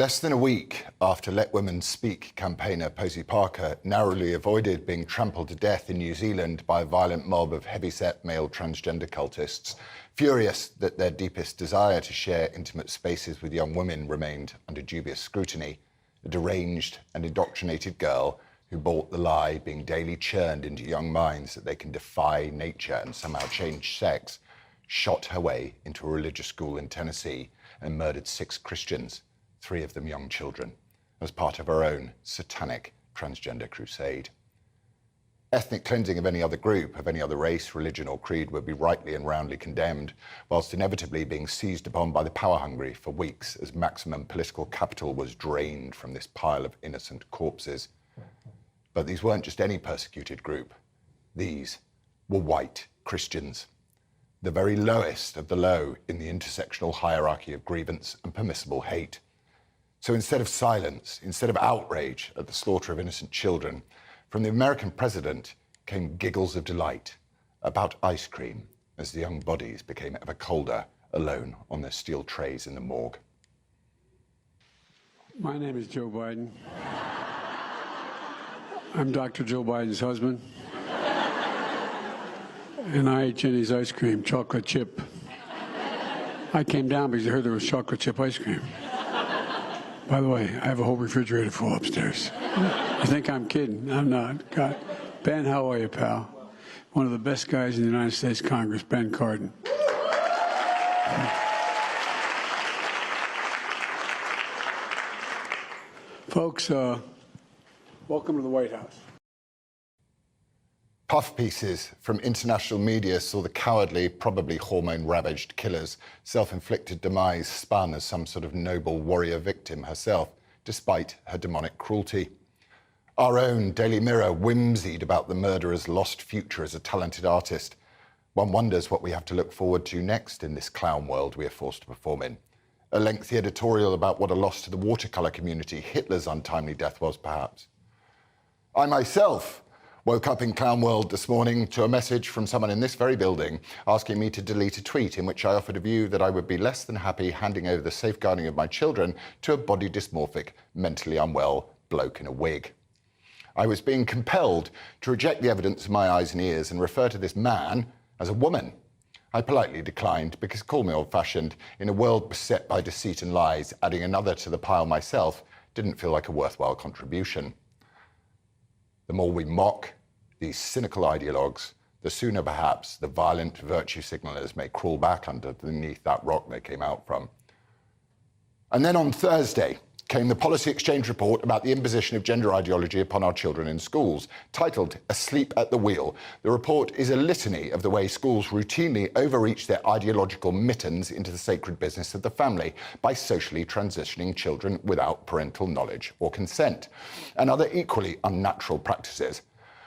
Less than a week after Let Women Speak campaigner Posey Parker narrowly avoided being trampled to death in New Zealand by a violent mob of heavyset male transgender cultists, furious that their deepest desire to share intimate spaces with young women remained under dubious scrutiny, a deranged and indoctrinated girl who bought the lie being daily churned into young minds that they can defy nature and somehow change sex, shot her way into a religious school in Tennessee and murdered 6 Christians, 3 of them young children, as part of her own satanic transgender crusade. Ethnic cleansing of any other group, of any other race, religion or creed would be rightly and roundly condemned, whilst inevitably being seized upon by the power-hungry for weeks as maximum political capital was drained from this pile of innocent corpses. But these weren't just any persecuted group. These were white Christians, the very lowest of the low in the intersectional hierarchy of grievance and permissible hate. So instead of silence, instead of outrage at the slaughter of innocent children, from the American president came giggles of delight about ice cream as the young bodies became ever colder, alone on their steel trays in the morgue. My name is Joe Biden. I'm Dr. Joe Biden's husband. And I ate Jenny's ice cream, chocolate chip. I came down because I heard there was chocolate chip ice cream. By the way, I have a whole refrigerator full upstairs. You think I'm kidding? I'm not. God. Ben, how are you, pal? One of the best guys in the United States Congress, Ben Cardin. Folks, welcome to the White House. Puff pieces from international media saw the cowardly, probably hormone-ravaged killer's self-inflicted demise spun as some sort of noble warrior victim herself, despite her demonic cruelty. Our own Daily Mirror whimsied about the murderer's lost future as a talented artist. One wonders what we have to look forward to next in this clown world we are forced to perform in. A lengthy editorial about what a loss to the watercolour community Hitler's untimely death was, perhaps. I myself woke up in Clown World this morning to a message from someone in this very building asking me to delete a tweet in which I offered a view that I would be less than happy handing over the safeguarding of my children to a body dysmorphic, mentally unwell bloke in a wig. I was being compelled to reject the evidence of my eyes and ears and refer to this man as a woman. I politely declined because, call me old-fashioned, in a world beset by deceit and lies, adding another to the pile myself didn't feel like a worthwhile contribution. The more we mock these cynical ideologues, the sooner perhaps the violent virtue signalers may crawl back underneath that rock they came out from. And then on Thursday came the policy exchange report about the imposition of gender ideology upon our children in schools, titled Asleep at the Wheel. The report is a litany of the way schools routinely overreach their ideological mittens into the sacred business of the family by socially transitioning children without parental knowledge or consent, and other equally unnatural practices.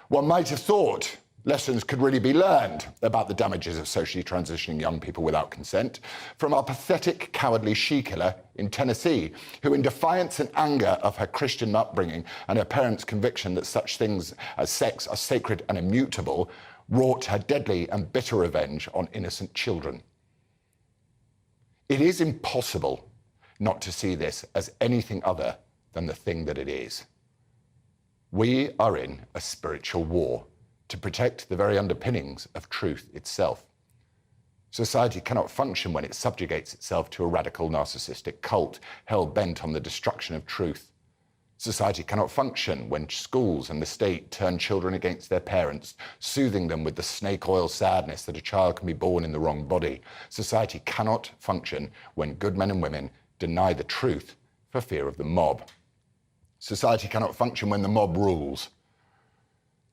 One might have thought lessons could really be learned about the damages of socially transitioning young people without consent from our pathetic, cowardly she-killer in Tennessee, who, in defiance and anger of her Christian upbringing and her parents' conviction that such things as sex are sacred and immutable, wrought her deadly and bitter revenge on innocent children. It is impossible not to see this as anything other than the thing that it is. We are in a spiritual war to protect the very underpinnings of truth itself. Society cannot function when it subjugates itself to a radical narcissistic cult hell-bent on the destruction of truth. Society cannot function when schools and the state turn children against their parents, soothing them with the snake oil sadness that a child can be born in the wrong body. Society cannot function when good men and women deny the truth for fear of the mob. Society cannot function when the mob rules.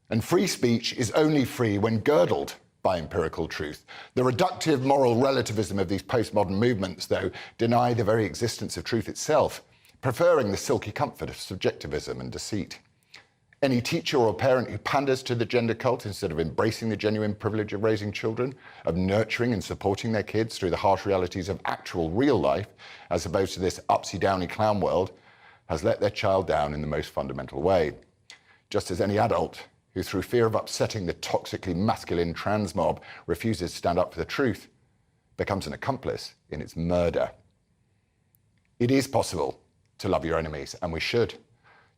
And free speech is only free when girdled by empirical truth. The reductive moral relativism of these postmodern movements, though, deny the very existence of truth itself, preferring the silky comfort of subjectivism and deceit. Any teacher or parent who panders to the gender cult instead of embracing the genuine privilege of raising children, of nurturing and supporting their kids through the harsh realities of actual real life, as opposed to this upsy-downy clown world, has let their child down in the most fundamental way. Just as any adult who, through fear of upsetting the toxically masculine trans mob, refuses to stand up for the truth, becomes an accomplice in its murder. It is possible to love your enemies, and we should.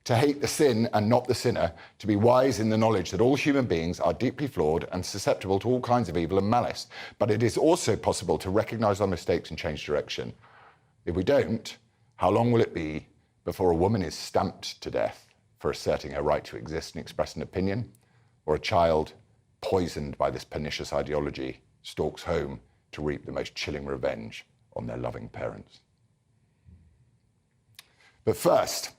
To hate the sin and not the sinner, to be wise in the knowledge that all human beings are deeply flawed and susceptible to all kinds of evil and malice. But it is also possible to recognize our mistakes and change direction. If we don't, how long will it be before a woman is stamped to death for asserting her right to exist and express an opinion, or a child, poisoned by this pernicious ideology, stalks home to reap the most chilling revenge on their loving parents? But first,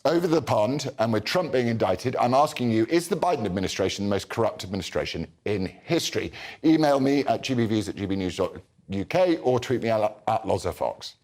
over the pond, and with Trump being indicted, I'm asking you, is the Biden administration the most corrupt administration in history? Email me at gbviews@gbnews.uk or tweet me at Laurence Fox.